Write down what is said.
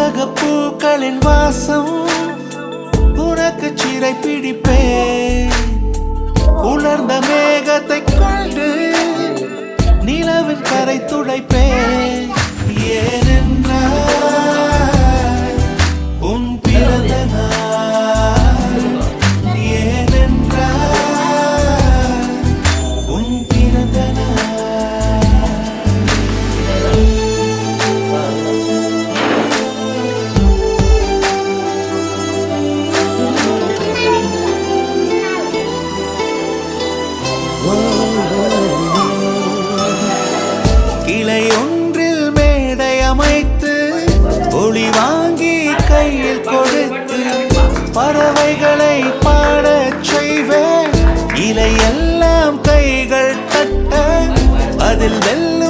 உலக பூக்களின் வாசம் உனக்கு சிறை பிடிப்பேன். உலர்ந்த மேகத்தை கொண்டு நிலவின் கரை துடைப்பேன். ஏனென்றால் உன் பிறந்த நாள், ஏனென்றால் உன் பிறந்த கிளை ஒன்றில் மேடை அமைத்து ஒளி வாங்கி கையில் கொடுத்து பறவைகளை பாடச் செய்வேன். இலையெல்லாம் கைகள் தட்ட அதில் வெல்லும்